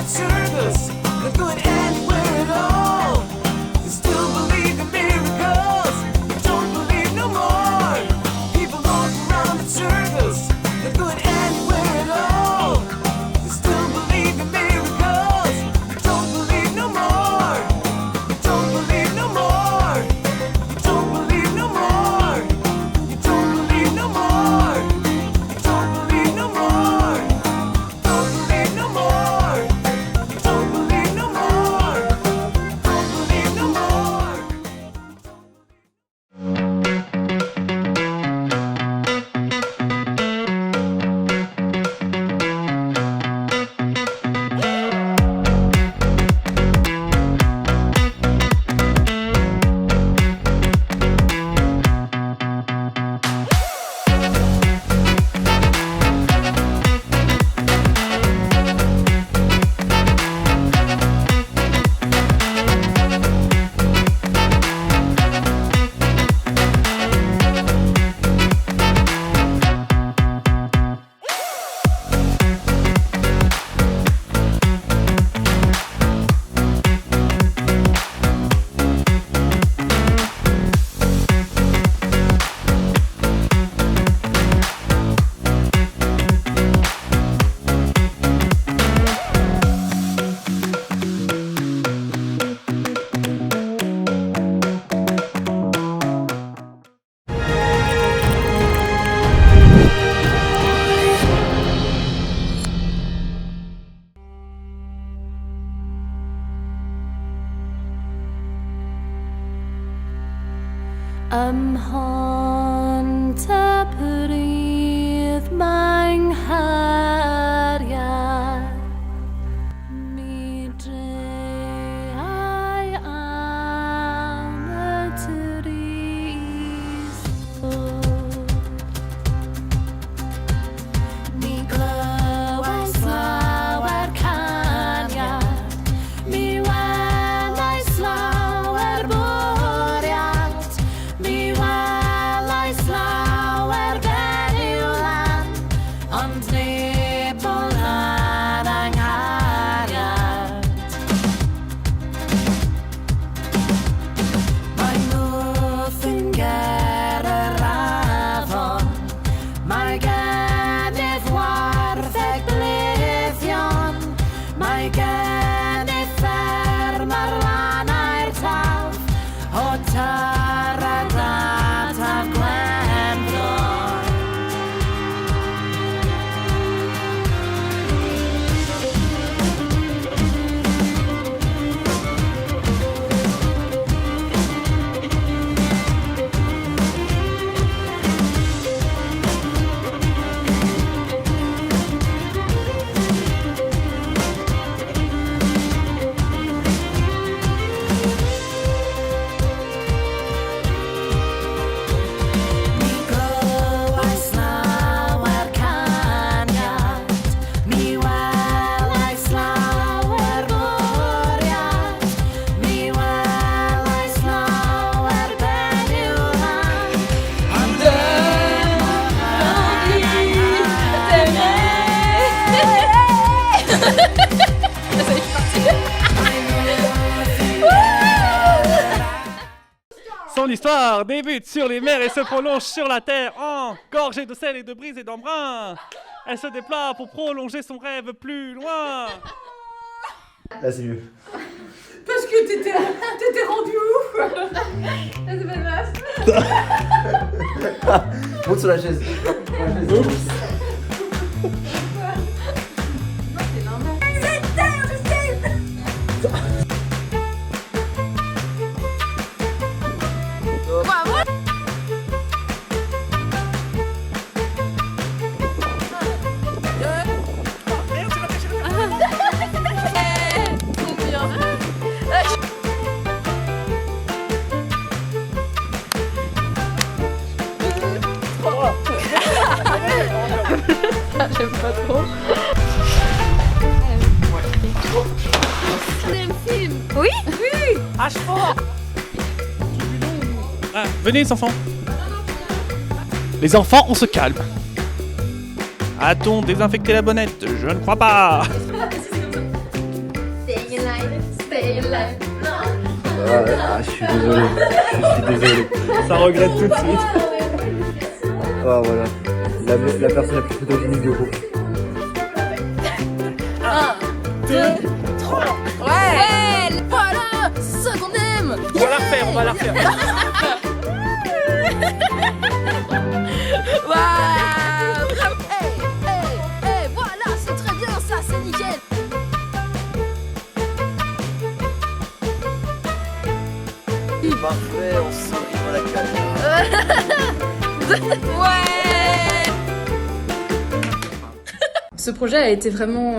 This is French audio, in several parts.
around circles, they're good anywhere at all. They still believe in miracles, they don't believe no more. People walk around in circles, they're good anywhere at all. They still believe in miracles, they don't believe no more. They don't believe no more. You don't believe no more. You don't believe no more. You don't believe no more. Don't believe no more. You don't believe no more. Don't believe no more. Hanta brith mae'n hariad Mi dreau am y tris Mi glywais lawer caniad Mi welais lawer bwriad Mi welais lawer beniwlan Ond neb o'r anghariad Mae mwth yn ger yr afon Mae gennyf wartheg blyddion Mae gennyf fferm ar lanau'r taf O Tara Grat a Gwenddor Mi glywais lawer caniad Mi welais lawer bwriad Mi welais lawer beniwlan Ond Son histoire débute sur les mers et se prolonge sur la terre, engorgée de sel et de brise et d'embrun. Elle se déploie pour prolonger son rêve plus loin. Là c'est mieux. Parce que t'étais rendu ouf. C'est pas grave. Monte sur la chaise. J'aime pas trop. C'est le film. Oui. Ah, venez les enfants. Les enfants, on se calme. A-t-on désinfecté la bonnette? Je ne crois pas. Ah, je suis désolé. Je suis désolé. Ça regrette tout de suite. Ah, voilà. La personne la plus photogénique du groupe. Ouais, voilà, c'est ça qu'on aime. On va la refaire, on va la refaire. Waouh, bravo. Hey, voilà, c'est très bien ça, c'est nickel. Parfait, on sourit dans la caméra. Ouais. Ce projet a été vraiment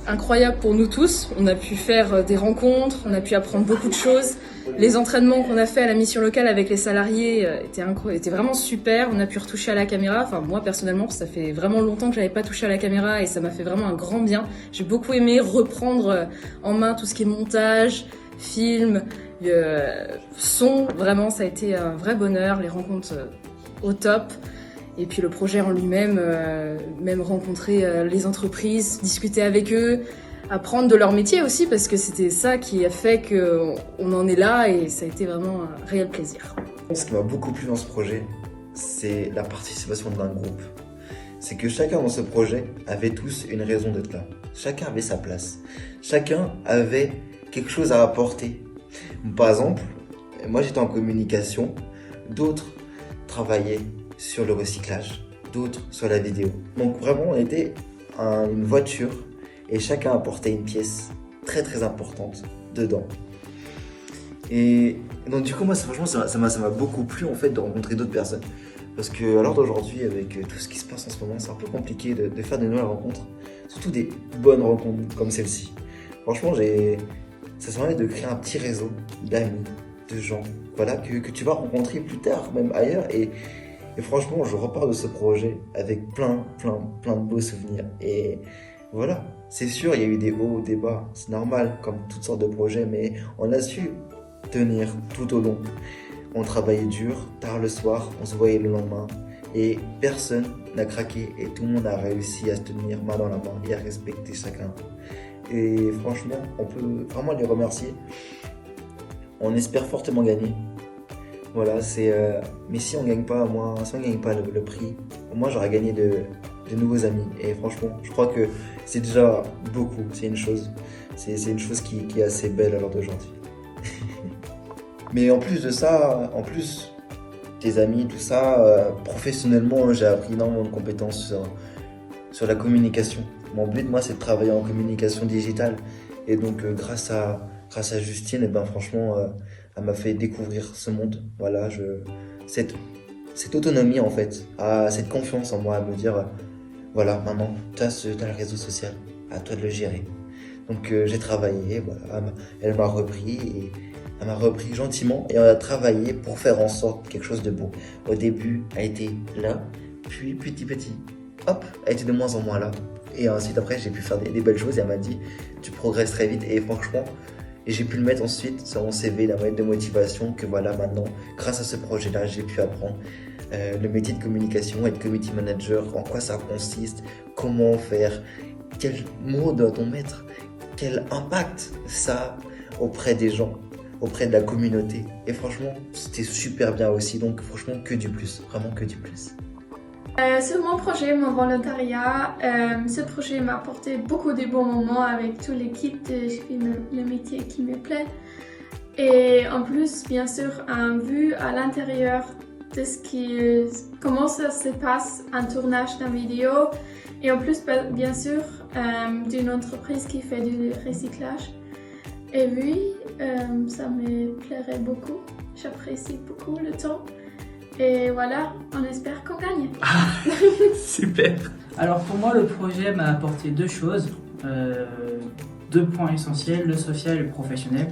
incroyable pour nous tous. On a pu faire des rencontres, on a pu apprendre beaucoup de choses. Les entraînements qu'on a fait à la mission locale avec les salariés étaient vraiment super. On a pu retoucher à la caméra. Enfin, moi personnellement, ça fait vraiment longtemps que j'avais pas touché à la caméra et ça m'a fait vraiment un grand bien. J'ai beaucoup aimé reprendre en main tout ce qui est montage, film, son. Vraiment, ça a été un vrai bonheur. Les rencontres au top. Et puis le projet en lui-même, même rencontrer les entreprises, discuter avec eux, apprendre de leur métier aussi, parce que c'était ça qui a fait qu'on en est là et ça a été vraiment un réel plaisir. Ce qui m'a beaucoup plu dans ce projet, c'est la participation d'un groupe. C'est que chacun dans ce projet avait tous une raison d'être là. Chacun avait sa place. Chacun avait quelque chose à apporter. Par exemple, moi j'étais en communication, d'autres travaillaient sur le recyclage, d'autres sur la vidéo. Donc vraiment on était une voiture et chacun apportait une pièce très très importante dedans. Et donc du coup moi franchement ça m'a beaucoup plu en fait de rencontrer d'autres personnes. Parce que à l'heure d'aujourd'hui avec tout ce qui se passe en ce moment c'est un peu compliqué de faire de nouvelles rencontres. Surtout des bonnes rencontres comme celle-ci. Franchement ça se permet de créer un petit réseau d'amis, de gens voilà, que tu vas rencontrer plus tard même ailleurs et franchement, je repars de ce projet avec plein de beaux souvenirs. Et voilà, c'est sûr, il y a eu des hauts, des bas, c'est normal, comme toutes sortes de projets, mais on a su tenir tout au long. On travaillait dur, tard le soir, on se voyait le lendemain, et personne n'a craqué, et tout le monde a réussi à se tenir main dans la main et à respecter chacun. Et franchement, on peut vraiment les remercier. On espère fortement gagner. Voilà, mais si on gagne pas, le prix, au moins j'aurais gagné de nouveaux amis. Et franchement, je crois que c'est déjà beaucoup. C'est une chose qui est assez belle à l'heure d'aujourd'hui. Mais en plus de ça, des amis, tout ça, professionnellement, j'ai appris énormément de compétences sur la communication. Mon but, moi, c'est de travailler en communication digitale. Et donc, grâce à Justine, et ben franchement, elle m'a fait découvrir ce monde. Voilà, cette autonomie en fait, cette confiance en moi, à me dire, voilà, maintenant, tu as le réseau social, à toi de le gérer. Donc j'ai travaillé, voilà, elle m'a repris gentiment et on a travaillé pour faire en sorte quelque chose de beau. Au début, elle était là, puis petit, hop, elle était de moins en moins là. Et ensuite après, j'ai pu faire des belles choses et elle m'a dit, tu progresses très vite et franchement, et j'ai pu le mettre ensuite sur mon CV, la lettre de motivation, que voilà, maintenant, grâce à ce projet-là, j'ai pu apprendre le métier de communication, être community manager, en quoi ça consiste, comment faire, quel mot doit-on mettre, quel impact ça a auprès des gens, auprès de la communauté. Et franchement, c'était super bien aussi, donc franchement, que du plus, vraiment que du plus. Sur mon projet, mon volontariat, ce projet m'a apporté beaucoup de bons moments avec toute l'équipe de le métier qui me plaît. Et en plus, bien sûr, un vue à l'intérieur de comment ça se passe, un tournage d'une vidéo. Et en plus, bien sûr, d'une entreprise qui fait du recyclage. Et oui, ça me plairait beaucoup. J'apprécie beaucoup le temps. Et voilà, on espère qu'on gagne. Super. Alors pour moi, le projet m'a apporté deux choses, deux points essentiels, le social et le professionnel.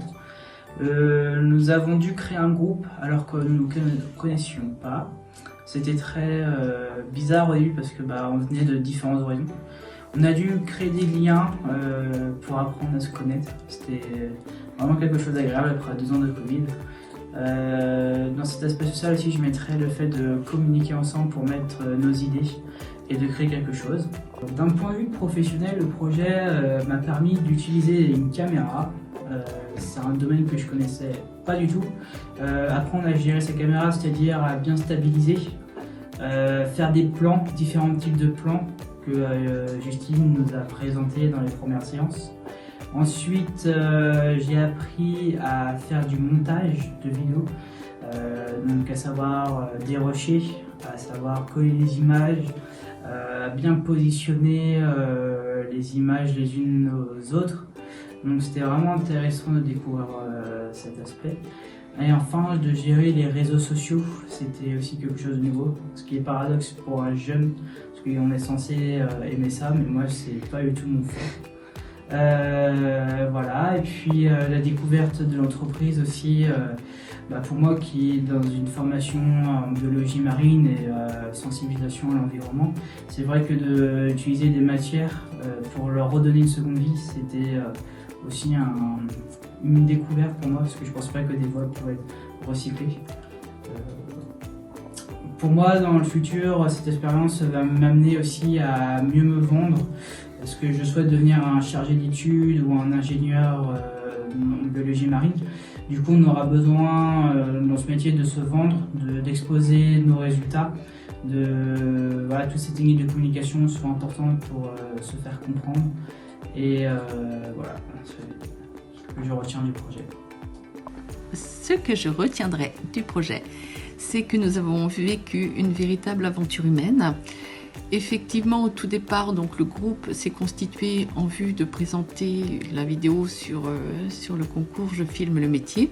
Nous avons dû créer un groupe alors que nous ne nous connaissions pas. C'était très bizarre au début parce que on venait de différents horizons. On a dû créer des liens pour apprendre à se connaître. C'était vraiment quelque chose d'agréable après 2 ans de Covid. Dans cet aspect social aussi, je mettrais le fait de communiquer ensemble pour mettre nos idées et de créer quelque chose. D'un point de vue professionnel, le projet m'a permis d'utiliser une caméra c'est un domaine que je connaissais pas du tout. Apprendre à gérer sa caméra, c'est-à-dire à bien stabiliser, faire des plans, différents types de plans que Justine nous a présentés dans les premières séances. Ensuite, j'ai appris à faire du montage de vidéos, donc à savoir dérocher, à savoir coller les images, à bien positionner les images les unes aux autres. Donc c'était vraiment intéressant de découvrir cet aspect. Et enfin, de gérer les réseaux sociaux, c'était aussi quelque chose de nouveau, ce qui est paradoxe pour un jeune, parce qu'on est censé aimer ça, mais moi c'est pas du tout mon fort. Voilà, et puis la découverte de l'entreprise aussi, pour moi qui est dans une formation en biologie marine et sensibilisation à l'environnement, c'est vrai que d'utiliser des matières pour leur redonner une seconde vie, c'était aussi une découverte pour moi, parce que je ne pense pas que des voiles pourraient être recyclées. Pour moi, dans le futur, cette expérience va m'amener aussi à mieux me vendre. Est-ce que je souhaite devenir un chargé d'études ou un ingénieur en biologie marine? Du coup, on aura besoin dans ce métier de se vendre, d'exposer nos résultats, voilà, toutes ces techniques de communication sont importantes pour se faire comprendre. Et voilà, c'est ce que je retiens du projet. Ce que je retiendrai du projet, c'est que nous avons vécu une véritable aventure humaine. Effectivement, au tout départ, donc, le groupe s'est constitué en vue de présenter la vidéo sur le concours Je filme le métier.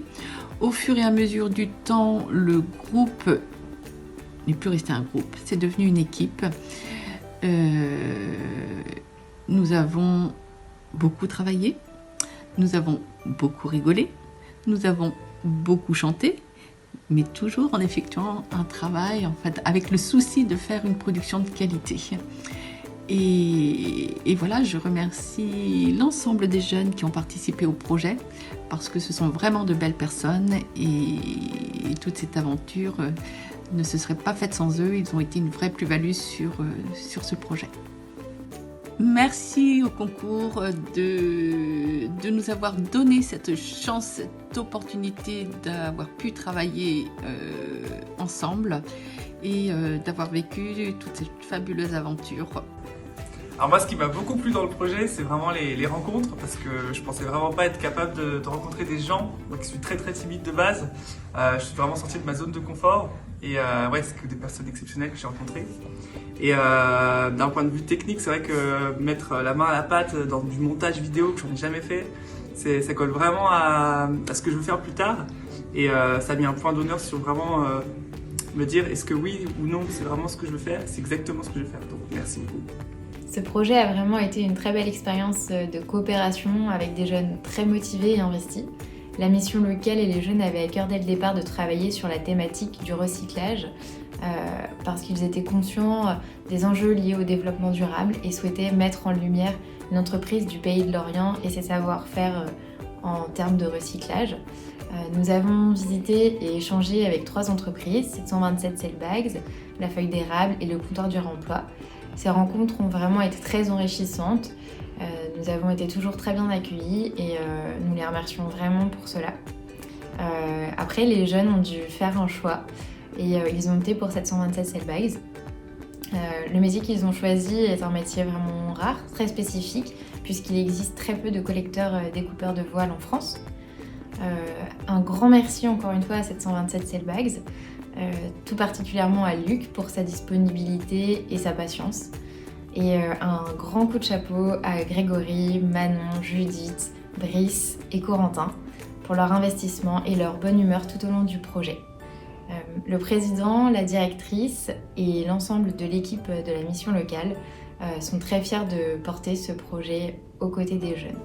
Au fur et à mesure du temps, le groupe n'est plus resté un groupe, c'est devenu une équipe. Nous avons beaucoup travaillé, nous avons beaucoup rigolé, nous avons beaucoup chanté, mais toujours en effectuant un travail en fait, avec le souci de faire une production de qualité. Et voilà, je remercie l'ensemble des jeunes qui ont participé au projet parce que ce sont vraiment de belles personnes et toute cette aventure ne se serait pas faite sans eux. Ils ont été une vraie plus-value sur ce projet. Merci au concours de nous avoir donné cette chance, cette opportunité d'avoir pu travailler ensemble et d'avoir vécu toute cette fabuleuse aventure. Alors moi, ce qui m'a beaucoup plu dans le projet, c'est vraiment les rencontres, parce que je pensais vraiment pas être capable de rencontrer des gens. Moi qui suis très timide de base, je suis vraiment sorti de ma zone de confort. Et ouais, c'est que des personnes exceptionnelles que j'ai rencontrées. Et d'un point de vue technique, c'est vrai que mettre la main à la pâte dans du montage vidéo que j'en ai jamais fait, ça colle vraiment à ce que je veux faire plus tard. Et ça a mis un point d'honneur sur vraiment me dire est-ce que oui ou non c'est vraiment ce que je veux faire, c'est exactement ce que je veux faire. Donc merci beaucoup. Ce projet a vraiment été une très belle expérience de coopération avec des jeunes très motivés et investis. La mission locale et les jeunes avaient à cœur dès le départ de travailler sur la thématique du recyclage parce qu'ils étaient conscients des enjeux liés au développement durable et souhaitaient mettre en lumière une entreprise du pays de l'Orient et ses savoir-faire en termes de recyclage. Nous avons visité et échangé avec 3 entreprises, 727 Sailbags, la Feuille d'Érable et le Comptoir du Réemploi. Ces rencontres ont vraiment été très enrichissantes. Nous avons été toujours très bien accueillis et nous les remercions vraiment pour cela. Après, les jeunes ont dû faire un choix et ils ont opté pour 727 Sailbags. Le métier qu'ils ont choisi est un métier vraiment rare, très spécifique, puisqu'il existe très peu de collecteurs découpeurs de voiles en France. Un grand merci encore une fois à 727 Sailbags, tout particulièrement à Luc pour sa disponibilité et sa patience. Et un grand coup de chapeau à Grégory, Manon, Judith, Brice et Corentin pour leur investissement et leur bonne humeur tout au long du projet. Le président, la directrice et l'ensemble de l'équipe de la mission locale sont très fiers de porter ce projet aux côtés des jeunes.